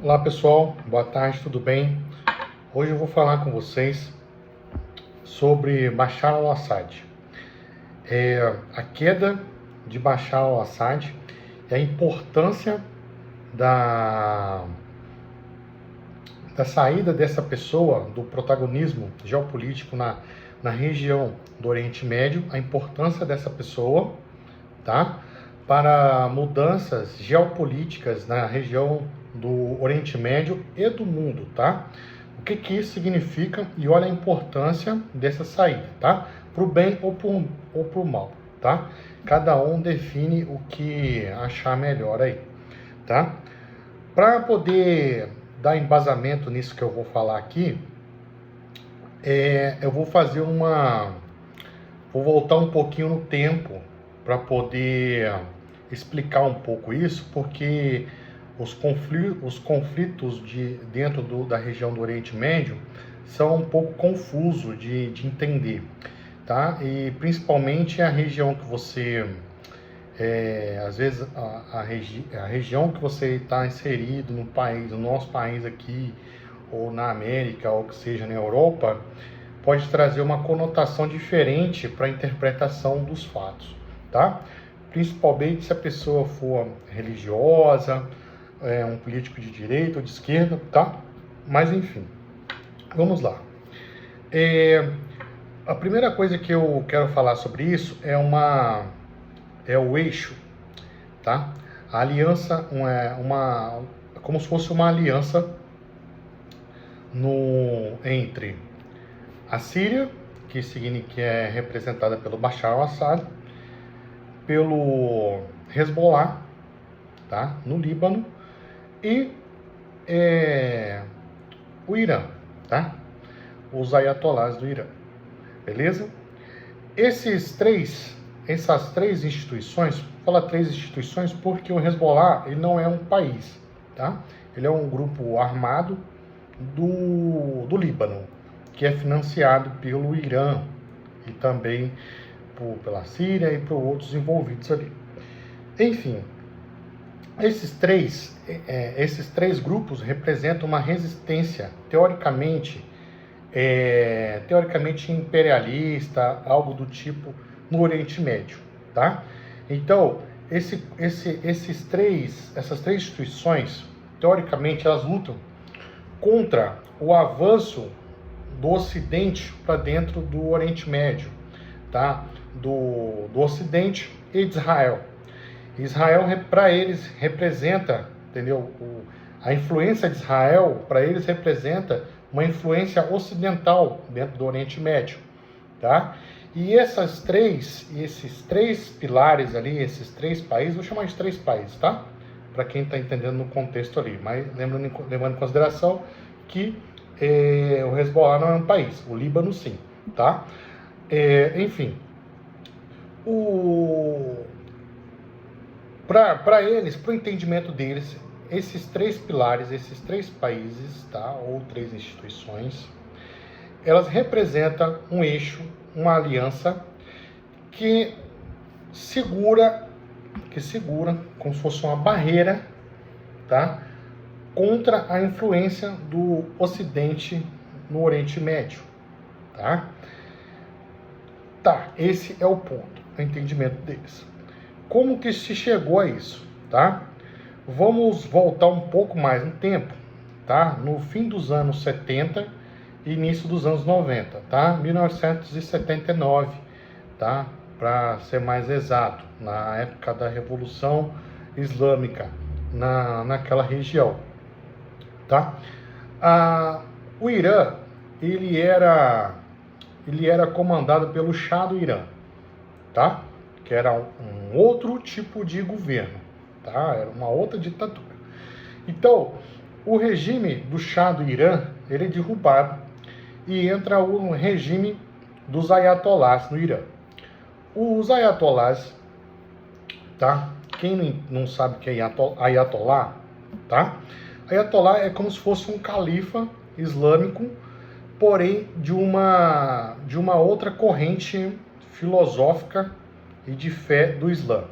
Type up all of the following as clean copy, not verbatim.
Olá pessoal, boa tarde, tudo bem? Hoje eu vou falar com vocês sobre Bashar al-Assad, a queda de Bashar al-Assad e a importância da, da saída dessa pessoa do protagonismo geopolítico na região do Oriente Médio, a importância dessa pessoa, tá? Para mudanças geopolíticas na região do Oriente Médio e do mundo, tá? O que isso significa e olha a importância dessa saída, tá? Para o bem ou para o mal, tá? Cada um define o que achar melhor aí, tá? Para poder dar embasamento nisso que eu vou falar aqui, eu vou fazer vou voltar um pouquinho no tempo para poder explicar um pouco isso, porque os conflitos dentro da região do Oriente Médio são um pouco confusos de entender, tá? E principalmente a região que você, às vezes, a região que você está inserido no país, no nosso país aqui, ou na América, ou que seja na Europa, pode trazer uma conotação diferente para a interpretação dos fatos, tá? Principalmente se a pessoa for religiosa, um político de direita ou de esquerda, tá? Mas enfim, vamos lá. A primeira coisa que eu quero falar sobre isso é o eixo, tá? A aliança como se fosse uma aliança entre a Síria, que é representada pelo Bashar al-Assad, pelo Hezbollah, tá? No Líbano, e o Irã, tá? Os ayatolás do Irã, beleza? Essas três instituições, vou falar três instituições porque o Hezbollah ele não é um país, tá? Ele é um grupo armado do Líbano, que é financiado pelo Irã e também pela Síria e por outros envolvidos ali. Enfim, esses três grupos representam uma resistência teoricamente imperialista, algo do tipo no Oriente Médio, tá? Então, essas três instituições, teoricamente, elas lutam contra o avanço do Ocidente para dentro do Oriente Médio, tá? Do Ocidente e de Israel. Israel, para eles, representa, entendeu? A influência de Israel, para eles, representa uma influência ocidental dentro do Oriente Médio, tá? E esses três pilares ali, esses três países, vou chamar de três países, tá? Para quem está entendendo no contexto ali, mas levando em consideração que o Hezbollah não é um país, o Líbano sim, tá? Enfim, para eles, para o entendimento deles, esses três pilares, esses três países, tá? Ou três instituições, elas representam um eixo, uma aliança que segura como se fosse uma barreira, tá? Contra a influência do Ocidente no Oriente Médio, tá? Tá, esse é o ponto, o entendimento deles. Como que se chegou a isso, tá? Vamos voltar um pouco mais no tempo, tá? No fim dos anos 70 e início dos anos 90, tá? 1979, tá? Para ser mais exato, na época da Revolução Islâmica, naquela região, tá? O Irã, ele era comandado pelo Shah do Irã, tá? Que era um outro tipo de governo, tá? Era uma outra ditadura. Então, o regime do Shah do Irã, ele é derrubado e entra o regime dos ayatolás no Irã. Os ayatolás, tá? Quem não sabe o que é ayatolá, tá? Ayatolá é como se fosse um califa islâmico, porém de uma outra corrente filosófica e de fé do Islã,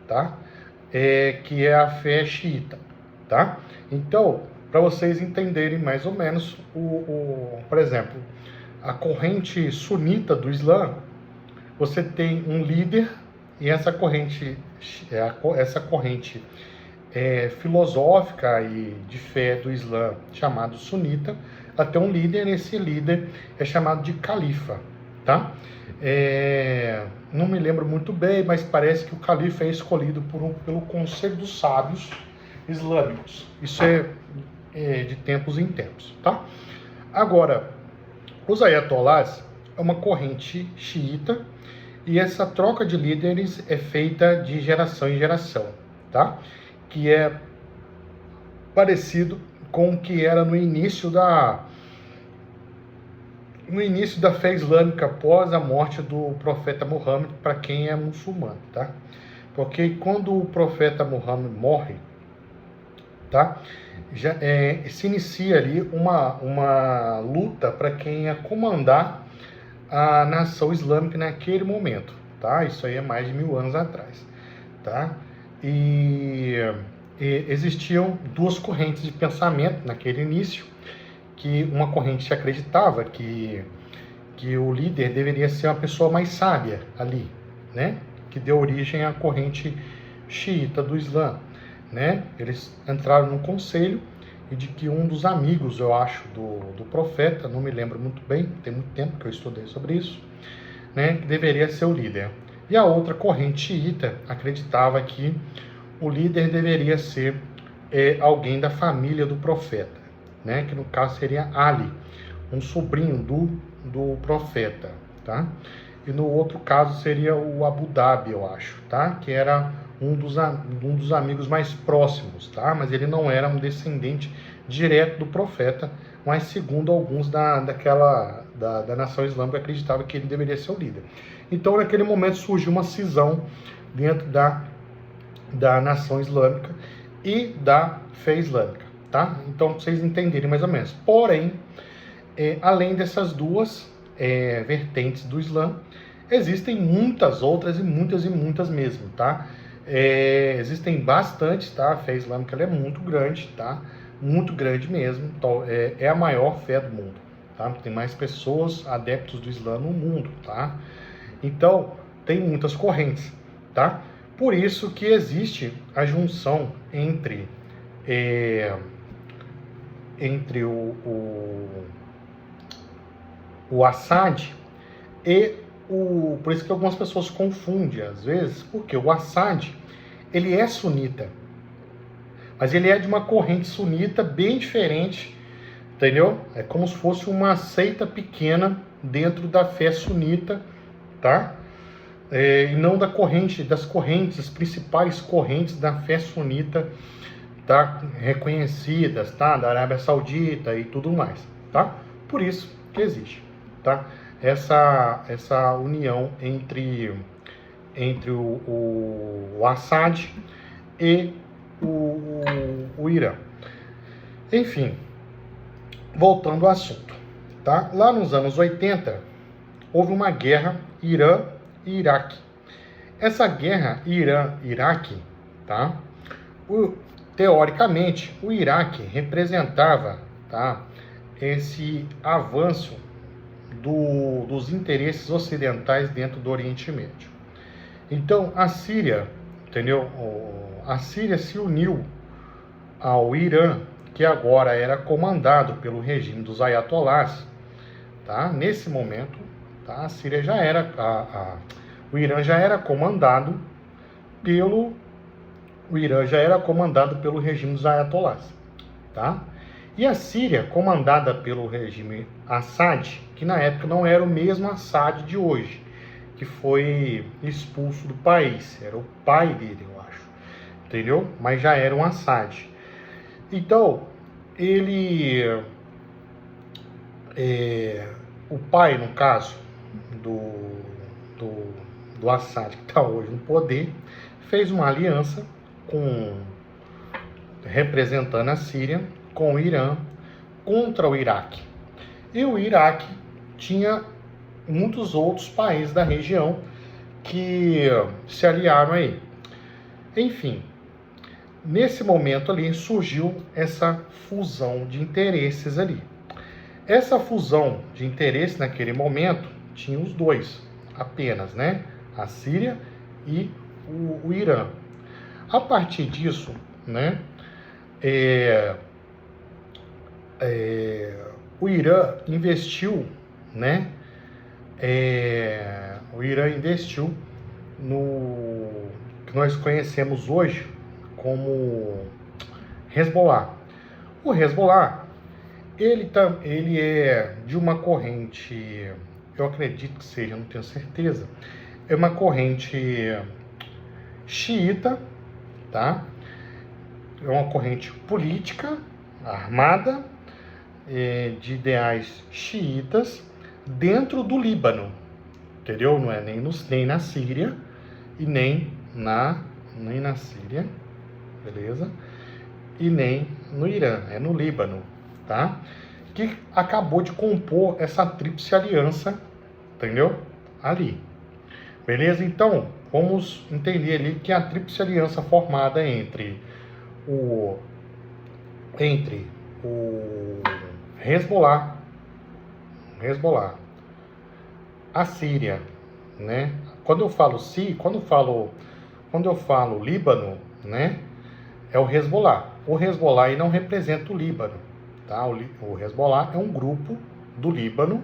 tá? Que é a fé xiita, tá? Então, para vocês entenderem mais ou menos por exemplo, a corrente sunita do Islã, você tem um líder e essa corrente filosófica e de fé do Islã, chamado sunita, ela tem um líder, e esse líder é chamado de califa, tá? Não me lembro muito bem, mas parece que o califa é escolhido pelo Conselho dos Sábios Islâmicos. Isso é de tempos em tempos, tá? Agora, os ayatolás é uma corrente xiita e essa troca de líderes é feita de geração em geração, tá? Que é parecido com o que era no início da fé islâmica após a morte do profeta Muhammad, para quem é muçulmano, tá? Porque quando o profeta Muhammad morre, tá? Já se inicia ali uma luta para quem ia comandar a nação islâmica naquele momento, tá? Isso aí é mais de 1000 anos atrás, tá? E existiam duas correntes de pensamento naquele início, que uma corrente acreditava que o líder deveria ser uma pessoa mais sábia ali, né? Que deu origem à corrente xiita do Islã, né? Eles entraram no conselho e de que um dos amigos, eu acho, do profeta, não me lembro muito bem, tem muito tempo que eu estudei sobre isso, né? Que deveria ser o líder. E a outra corrente xiita acreditava que o líder deveria ser alguém da família do profeta, né? Que no caso seria Ali, um sobrinho do profeta, tá? E no outro caso seria o Abu Dhabi, eu acho, tá? Que era um dos amigos mais próximos, tá? Mas ele não era um descendente direto do profeta, mas segundo alguns da nação islâmica acreditava que ele deveria ser o líder. Então, naquele momento surgiu uma cisão dentro da nação islâmica e da fé islâmica, tá? Então, para vocês entenderem mais ou menos. Porém, além dessas duas vertentes do Islã, existem muitas outras e muitas mesmo, tá? Existem bastantes, tá? A fé islâmica ela é muito grande, tá? Muito grande mesmo. Então, é a maior fé do mundo, tá? Tem mais pessoas adeptos do Islã no mundo, tá? Então, tem muitas correntes, tá? Por isso que existe a junção entre o Assad e por isso que algumas pessoas confundem às vezes, porque o Assad, ele é sunita, mas ele é de uma corrente sunita bem diferente, entendeu? É como se fosse uma seita pequena dentro da fé sunita, tá? E não das principais correntes da fé sunita, tá? Reconhecidas, tá? Da Arábia Saudita e tudo mais, tá? Por isso que existe, tá? Essa união entre o Assad e o Irã. Enfim, voltando ao assunto, tá? Lá nos anos 80, houve uma guerra Irã e Iraque. Essa guerra Irã-Iraque, tá? Teoricamente, o Iraque representava, tá? Esse avanço dos interesses ocidentais dentro do Oriente Médio. Então, a Síria, entendeu? A Síria se uniu ao Irã, que agora era comandado pelo regime dos ayatolás, tá? Nesse momento, tá? A Síria já era, o Irã já era comandado pelo regime dos ayatolás, tá? E a Síria, comandada pelo regime Assad, que na época não era o mesmo Assad de hoje, que foi expulso do país, era o pai dele, eu acho, entendeu? Mas já era um Assad. Então, o pai, no caso, do Assad, que está hoje no poder, fez uma aliança representando a Síria com o Irã contra o Iraque. E o Iraque tinha muitos outros países da região que se aliaram aí. Enfim, nesse momento ali surgiu essa fusão de interesses ali. Essa fusão de interesse naquele momento tinha os dois apenas, né? A Síria e o Irã. A partir disso, né? O Irã investiu, né? O Irã investiu no que nós conhecemos hoje como Hezbollah. O Hezbollah, ele é de uma corrente, eu acredito que seja, não tenho certeza, é uma corrente xiita, tá? É uma corrente política, armada, de ideais xiitas, dentro do Líbano, entendeu? Não é nem na Síria e nem na Síria, beleza? E nem no Irã, é no Líbano, tá? Que acabou de compor essa tríplice aliança, entendeu? Ali, beleza? Então, vamos entender ali que a tríplice aliança formada entre o Hezbollah, a Síria, né? Quando eu falo Líbano, né? É o Hezbollah. O Hezbollah aí não representa o Líbano, tá? O Hezbollah é um grupo do Líbano,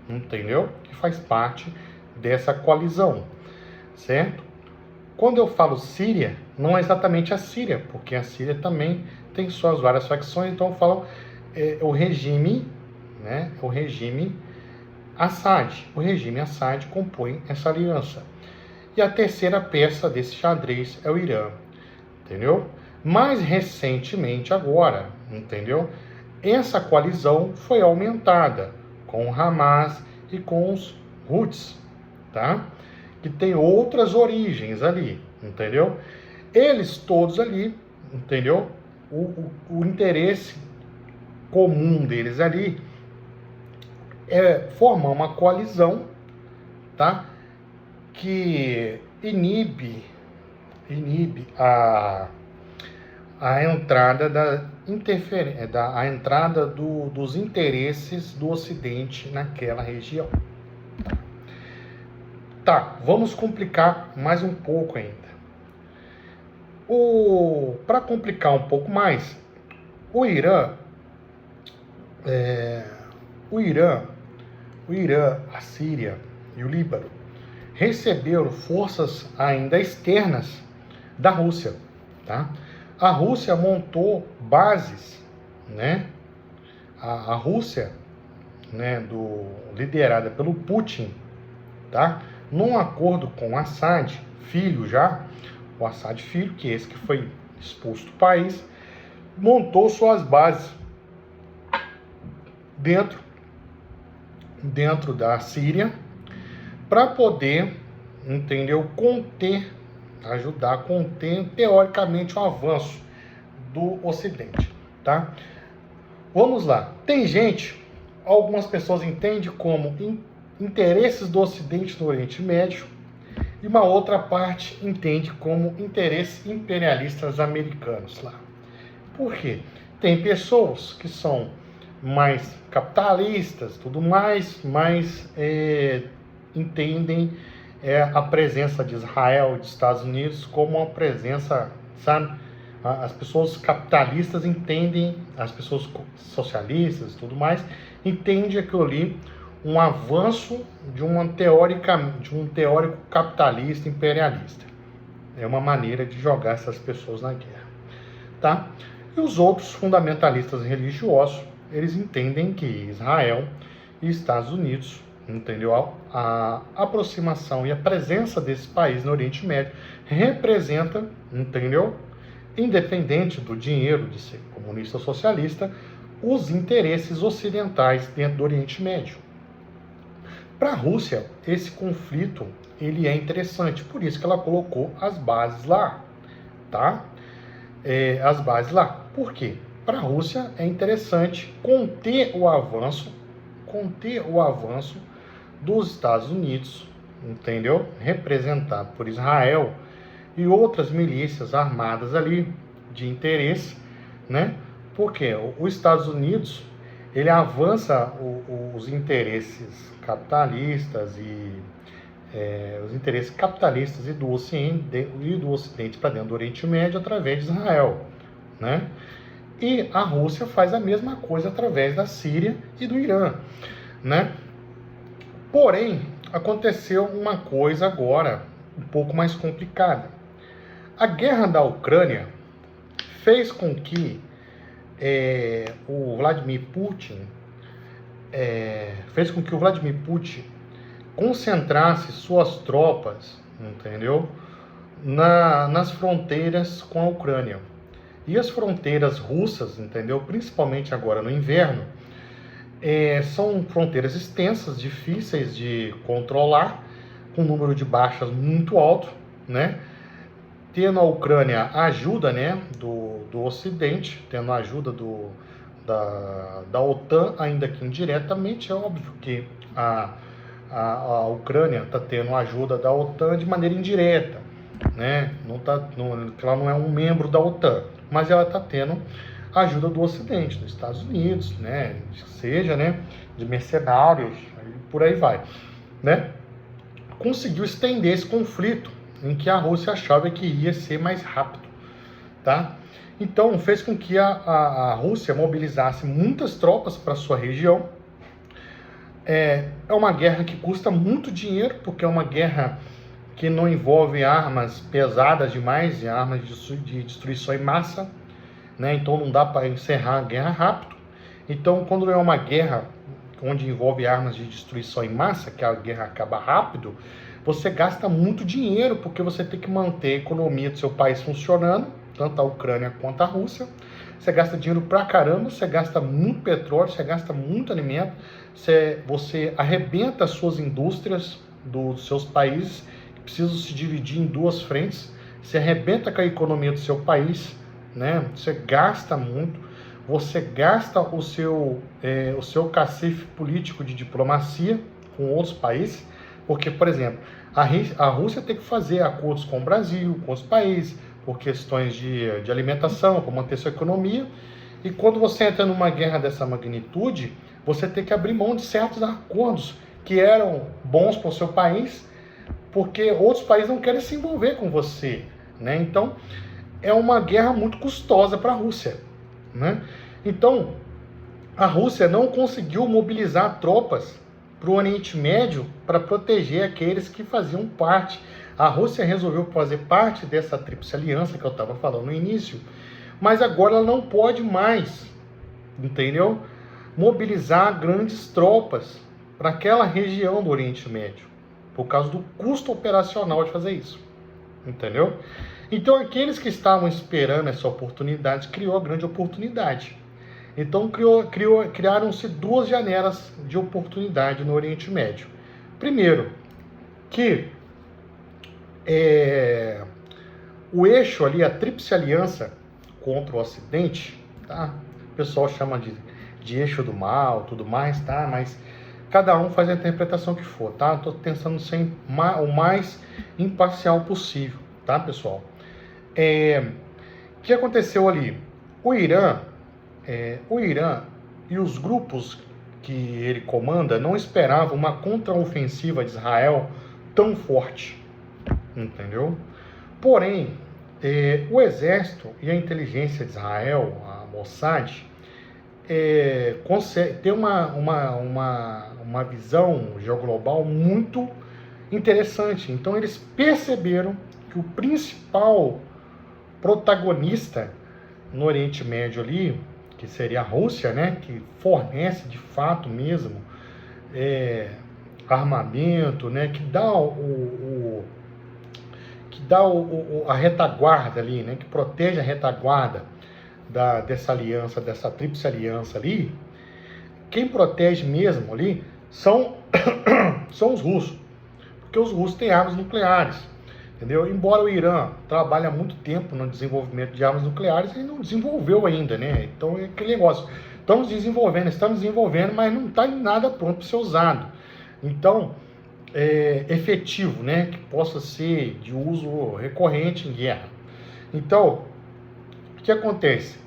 entendeu? Que faz parte dessa coalizão, certo? Quando eu falo Síria, não é exatamente a Síria, porque a Síria também tem suas várias facções, então eu falo o regime, né? O regime Assad. O regime Assad compõe essa aliança. E a terceira peça desse xadrez é o Irã, entendeu? Mais recentemente agora, entendeu? Essa coalizão foi aumentada com o Hamas e com os Houthis, tá? Que tem outras origens ali, entendeu? Eles todos ali, entendeu? O interesse comum deles ali é formar uma coalizão, tá? Que inibe a entrada a entrada dos interesses do Ocidente naquela região. Tá, vamos complicar mais um pouco ainda. Para complicar um pouco mais, o Irã, a Síria e o Líbano receberam forças ainda externas da Rússia, tá? A Rússia montou bases, né? A Rússia, né, liderada pelo Putin, tá? Num acordo com o Assad, filho já, o Assad filho, que é esse que foi expulso do país, montou suas bases dentro da Síria para poder, entendeu, ajudar a conter, teoricamente, o avanço do Ocidente, tá? Vamos lá. Tem algumas pessoas entendem como interesses do Ocidente no Oriente Médio e uma outra parte entende como interesses imperialistas americanos lá. Por quê? Tem pessoas que são mais capitalistas, tudo mais, mas entendem a presença de Israel e dos Estados Unidos como uma presença, sabe? As pessoas capitalistas entendem, as pessoas socialistas e tudo mais, entendem aquilo ali um avanço de um teórico capitalista imperialista. É uma maneira de jogar essas pessoas na guerra, tá? E os outros fundamentalistas religiosos, eles entendem que Israel e Estados Unidos, entendeu? A aproximação e a presença desse país no Oriente Médio representa, entendeu? Independente do dinheiro de ser comunista ou socialista, os interesses ocidentais dentro do Oriente Médio. Para a Rússia, esse conflito ele é interessante, por isso que ela colocou as bases lá, tá? As bases lá. Por quê? Para a Rússia é interessante conter o avanço dos Estados Unidos, entendeu? Representado por Israel e outras milícias armadas ali, de interesse, né? Porque os Estados Unidos, ele avança os interesses capitalistas e do Ocidente para dentro do Oriente Médio através de Israel, né? E a Rússia faz a mesma coisa através da Síria e do Irã, né? Porém, aconteceu uma coisa agora um pouco mais complicada. A guerra da Ucrânia fez com que o Vladimir Putin concentrasse suas tropas, entendeu? Nas fronteiras com a Ucrânia. E as fronteiras russas, entendeu? Principalmente agora no inverno, são fronteiras extensas, difíceis de controlar, com um número de baixas muito alto, né? Tendo a Ucrânia a ajuda, né, do Ocidente, tendo a ajuda da OTAN, ainda que indiretamente. É óbvio que a Ucrânia está tendo a ajuda da OTAN de maneira indireta, né? Ela não é um membro da OTAN, mas ela está tendo a ajuda do Ocidente, dos Estados Unidos, né? Seja, né, de mercenários, por aí vai, né? Conseguiu estender esse conflito em que a Rússia achava que ia ser mais rápido, tá? Então, fez com que a Rússia mobilizasse muitas tropas para sua região. É uma guerra que custa muito dinheiro, porque é uma guerra que não envolve armas pesadas demais e armas de destruição em massa, né? Então não dá para encerrar a guerra rápido. Então, quando é uma guerra onde envolve armas de destruição em massa, que a guerra acaba rápido, você gasta muito dinheiro, porque você tem que manter a economia do seu país funcionando, tanto a Ucrânia quanto a Rússia. Você gasta dinheiro pra caramba, você gasta muito petróleo, você gasta muito alimento, você arrebenta as suas indústrias dos seus países, que precisam se dividir em duas frentes. Você arrebenta com a economia do seu país, né? Você gasta muito, você gasta o seu cacife político de diplomacia com outros países, porque, por exemplo, a Rússia tem que fazer acordos com o Brasil, com os países, por questões de alimentação, para manter sua economia. E quando você entra numa guerra dessa magnitude, você tem que abrir mão de certos acordos que eram bons para o seu país, porque outros países não querem se envolver com você, né? Então, é uma guerra muito custosa para a Rússia, né? Então, a Rússia não conseguiu mobilizar tropas para o Oriente Médio para proteger aqueles que faziam parte. A Rússia resolveu fazer parte dessa tríplice aliança que eu estava falando no início, mas agora ela não pode mais, entendeu? Mobilizar grandes tropas para aquela região do Oriente Médio, por causa do custo operacional de fazer isso, entendeu? Então, aqueles que estavam esperando essa oportunidade, criou a grande oportunidade. Então, criaram-se duas janelas de oportunidade no Oriente Médio. Primeiro, que o eixo ali, a tríplice aliança contra o Ocidente, tá? O pessoal chama de eixo do mal, tudo mais, tá? Mas cada um faz a interpretação que for, tá? Estou tentando ser o mais imparcial possível, tá, pessoal? O que aconteceu ali? O Irã e os grupos que ele comanda não esperavam uma contraofensiva de Israel tão forte, entendeu? Porém, o exército e a inteligência de Israel, a Mossad, tem uma visão geoglobal muito interessante. Então, eles perceberam que o principal protagonista no Oriente Médio ali, que seria a Rússia, né, que fornece de fato mesmo armamento, né, que dá a retaguarda ali, né, que protege a retaguarda dessa aliança, dessa tríplice aliança ali. Quem protege mesmo ali são os russos, porque os russos têm armas nucleares, entendeu? Embora o Irã trabalhe há muito tempo no desenvolvimento de armas nucleares, ele não desenvolveu ainda, né? Então é aquele negócio, estamos desenvolvendo, mas não está em nada pronto para ser usado. Então, efetivo, né? Que possa ser de uso recorrente em guerra. Então, O que acontece?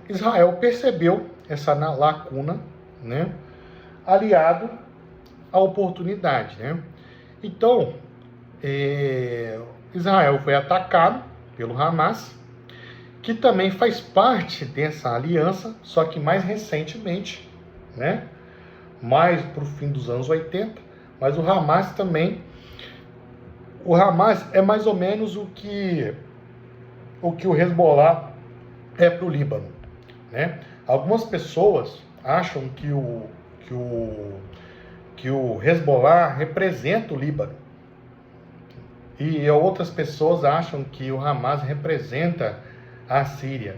Israel percebeu essa lacuna, né, aliado à oportunidade, né? Então, Israel foi atacado pelo Hamas, que também faz parte dessa aliança, só que mais recentemente, né? Mais para o fim dos anos 80, mas o Hamas também. O Hamas é mais ou menos o que o Hezbollah é para o Líbano, né? Algumas pessoas acham que o Hezbollah representa o Líbano, e outras pessoas acham que o Hamas representa a Síria,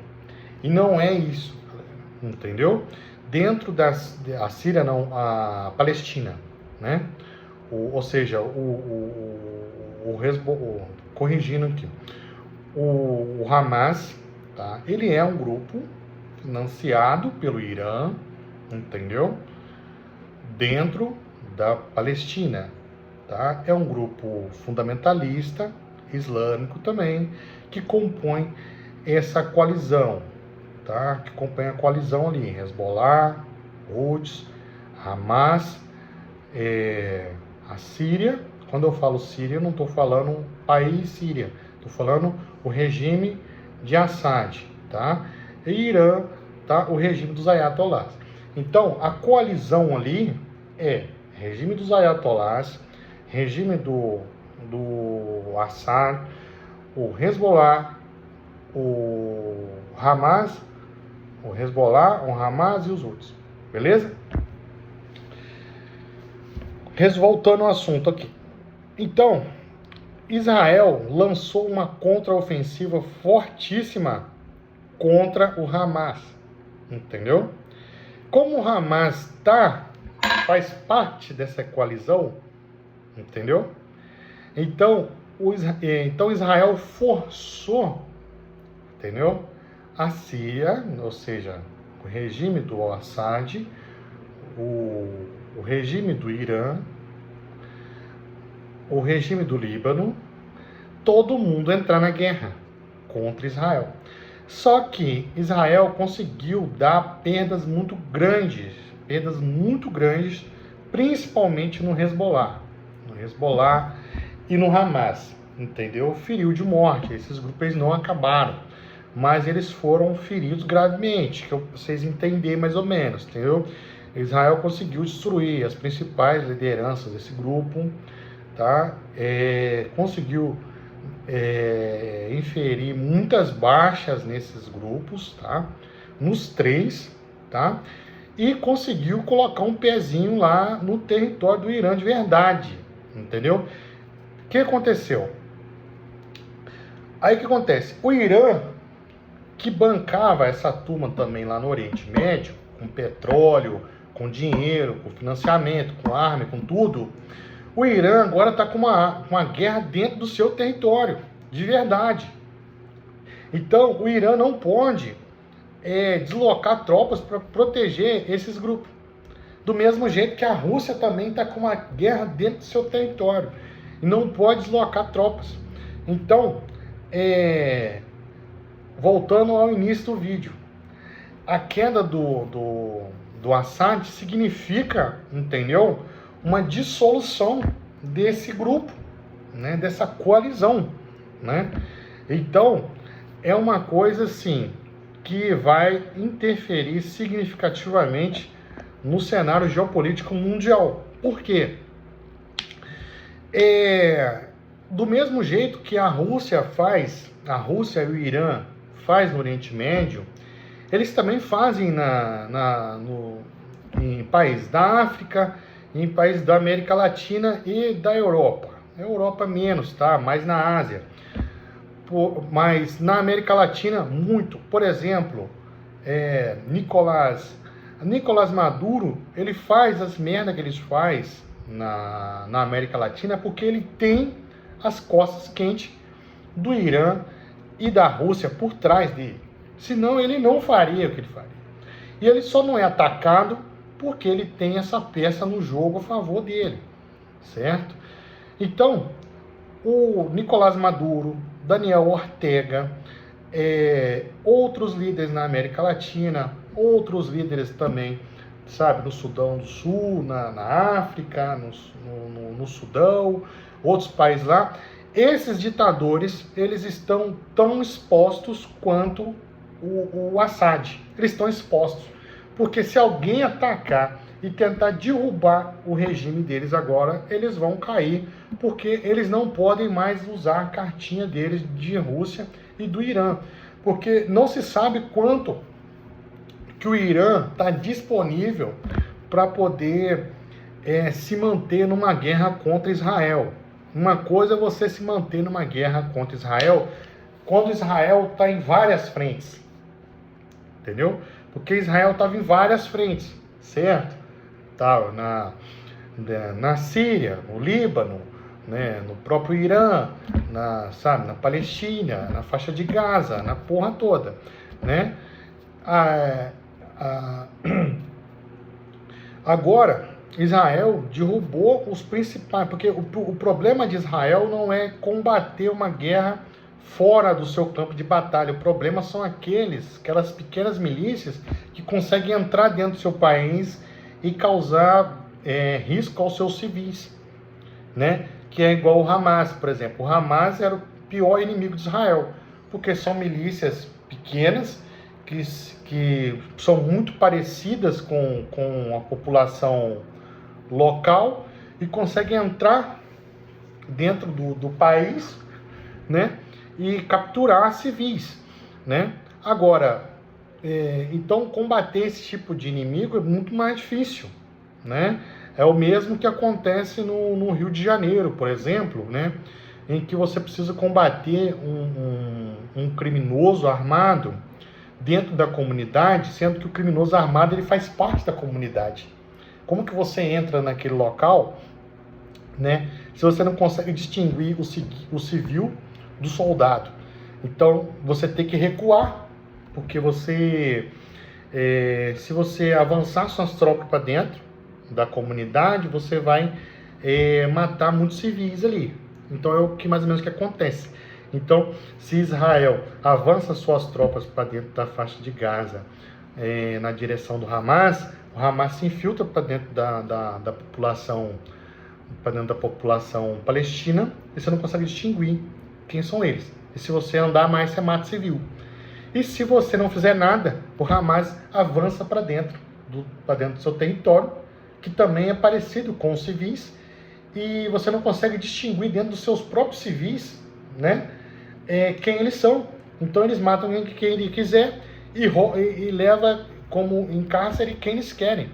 e não é isso, entendeu? Dentro a Síria não, a Palestina, né? Ou seja, o Hezbollah, corrigindo aqui, o Hamas, tá? Ele é um grupo financiado pelo Irã, entendeu? Dentro da Palestina, tá? É um grupo fundamentalista, islâmico também, que compõe essa coalizão, tá? Que compõe a coalizão ali, Hezbollah, Houthis, Hamas, a Síria. Quando eu falo Síria, eu não estou falando país Síria, estou falando o regime de Assad, tá? E Irã, tá? O regime dos ayatollahs. Então, a coalizão ali é regime dos ayatollahs, regime do Assad, o Hezbollah, o Hamas, o Hezbollah, o Hamas e os outros. Beleza? Voltando ao assunto aqui. Então, Israel lançou uma contraofensiva fortíssima contra o Hamas, entendeu? Como o Hamas faz parte dessa coalizão, entendeu? Então, Israel forçou, entendeu? A Síria, ou seja, o regime do Assad, o regime do Irã, o regime do Líbano, todo mundo entrar na guerra contra Israel. Só que Israel conseguiu dar perdas muito grandes, principalmente no Hezbollah e no Hamas, entendeu? Feriu de morte. Esses grupos não acabaram, mas eles foram feridos gravemente, que vocês entenderem mais ou menos, entendeu? Israel conseguiu destruir as principais lideranças desse grupo, tá? Conseguiu inferir muitas baixas nesses grupos, tá? Nos três, tá? E conseguiu colocar um pezinho lá no território do Irã de verdade, entendeu? O que aconteceu? Aí o que acontece? O Irã, que bancava essa turma também lá no Oriente Médio, com petróleo, com dinheiro, com financiamento, com arma, com tudo, o Irã agora está com uma guerra dentro do seu território, de verdade. Então, o Irã não pode deslocar tropas para proteger esses grupos. Do mesmo jeito que a Rússia também está com uma guerra dentro do seu território e não pode deslocar tropas. Então, voltando ao início do vídeo, a queda do Assad significa, entendeu? Uma dissolução desse grupo, né? Dessa coalizão, né? Então, é uma coisa assim que vai interferir significativamente no cenário geopolítico mundial. Por quê? Do mesmo jeito que a Rússia e o Irã faz no Oriente Médio, eles também fazem em países da África, em países da América Latina e da Europa. Europa menos, tá? Mais na Ásia. Mas na América Latina, muito. Por exemplo, Nicolás Maduro, ele faz as merdas que ele faz na América Latina porque ele tem as costas quentes do Irã e da Rússia por trás dele. Senão ele não faria o que ele faria. E ele só não é atacado porque ele tem essa peça no jogo a favor dele, certo? Então, o Nicolás Maduro, Daniel Ortega, outros líderes na América Latina, outros líderes também, sabe, no Sudão do Sul, na África, no Sudão, outros países lá. Esses ditadores, eles estão tão expostos quanto o Assad. Eles estão expostos. Porque se alguém atacar e tentar derrubar o regime deles agora, eles vão cair, porque eles não podem mais usar a cartinha deles de Rússia e do Irã. Porque não se sabe quanto que o Irã está disponível para poder se manter numa guerra contra Israel. Uma coisa é você se manter numa guerra contra Israel quando Israel está em várias frentes, entendeu? Porque Israel estava em várias frentes, certo? Estava na Síria, no Líbano, né? No próprio Irã, na Palestina, na faixa de Gaza, na porra toda, né? Agora, Israel derrubou os principais, porque o problema de Israel não é combater uma guerra fora do seu campo de batalha. O problema são aquelas pequenas milícias que conseguem entrar dentro do seu país e causar risco aos seus civis, né? Que é igual o Hamas, por exemplo. O Hamas era o pior inimigo de Israel, porque são milícias pequenas que são muito parecidas com a população local e conseguem entrar dentro do país, né, e capturar civis, né? Agora, então combater esse tipo de inimigo é muito mais difícil, né? É o mesmo que acontece no Rio de Janeiro, por exemplo, né, em que você precisa combater um criminoso armado dentro da comunidade, sendo que o criminoso armado ele faz parte da comunidade. Como que você entra naquele local, né, se você não consegue distinguir o civil do soldado? Então, você tem que recuar, porque se você avançar suas tropas para dentro da comunidade, você vai matar muitos civis ali. Então, é o que mais ou menos que acontece. Então, se Israel avança suas tropas para dentro da faixa de Gaza, na direção do Hamas, o Hamas se infiltra para dentro da população, para dentro da população palestina, e você não consegue distinguir quem são eles. E se você andar mais, você mata civil. E se você não fizer nada, o Hamas avança para dentro do seu território, que também é parecido com os civis, e você não consegue distinguir dentro dos seus próprios civis, né, quem eles são. Então eles matam quem ele quiser e leva como em cárcere quem eles querem.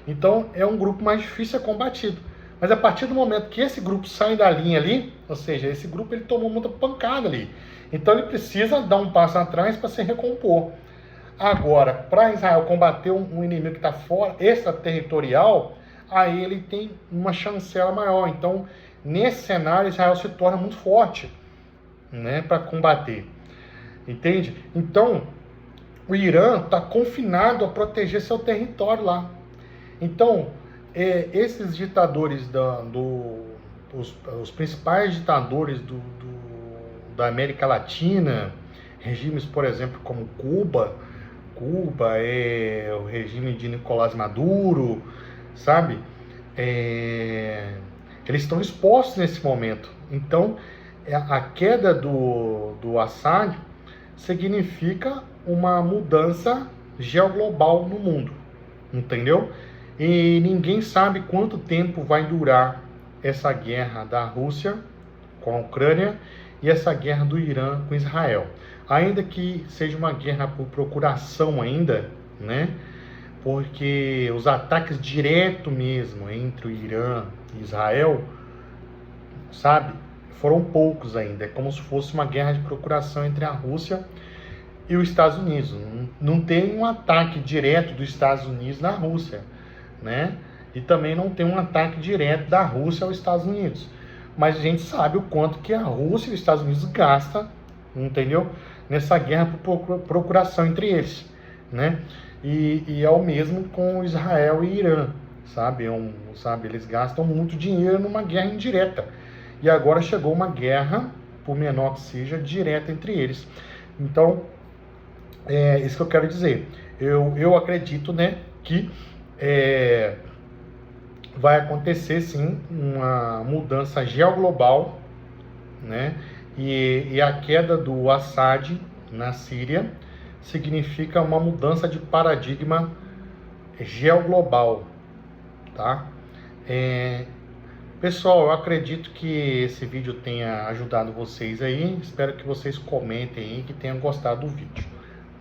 Então é um grupo mais difícil a ser combatido. Mas a partir do momento que esse grupo sai da linha ali, ou seja, esse grupo ele tomou muita pancada ali. Então ele precisa dar um passo atrás para se recompor. Agora, para Israel combater um inimigo que está fora, extraterritorial, aí ele tem uma chancela maior. Então, nesse cenário, Israel se torna muito forte, né, para combater. Entende? Então, o Irã está confinado a proteger seu território lá. Então, esses ditadores, os principais ditadores da América Latina, regimes, por exemplo, como Cuba, o regime de Nicolás Maduro, sabe? Eles estão expostos nesse momento. Então, a queda do Assad significa uma mudança geoglobal no mundo, entendeu? E ninguém sabe quanto tempo vai durar essa guerra da Rússia com a Ucrânia e essa guerra do Irã com Israel. Ainda que seja uma guerra por procuração ainda, né? Porque os ataques direto mesmo entre o Irã e Israel, sabe, foram poucos ainda. É como se fosse uma guerra de procuração entre a Rússia e os Estados Unidos. Não tem um ataque direto dos Estados Unidos na Rússia, né? E também não tem um ataque direto da Rússia aos Estados Unidos. Mas a gente sabe o quanto que a Rússia e os Estados Unidos gastam, entendeu? Nessa guerra por procuração entre eles, né? E é o mesmo com Israel e Irã, sabe? Eles gastam muito dinheiro numa guerra indireta. E agora chegou uma guerra, por menor que seja, direta entre eles. Então, é isso que eu quero dizer. Eu acredito, né, que vai acontecer sim uma mudança geoglobal, né? E a queda do Assad na Síria significa uma mudança de paradigma geoglobal, tá? Pessoal, eu acredito que esse vídeo tenha ajudado vocês aí. Espero que vocês comentem aí, que tenham gostado do vídeo.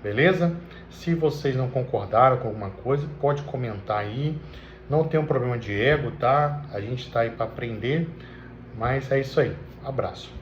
Beleza? Se vocês não concordaram com alguma coisa, pode comentar aí. Não tem um problema de ego, tá? A gente está aí para aprender. Mas é isso aí. Abraço.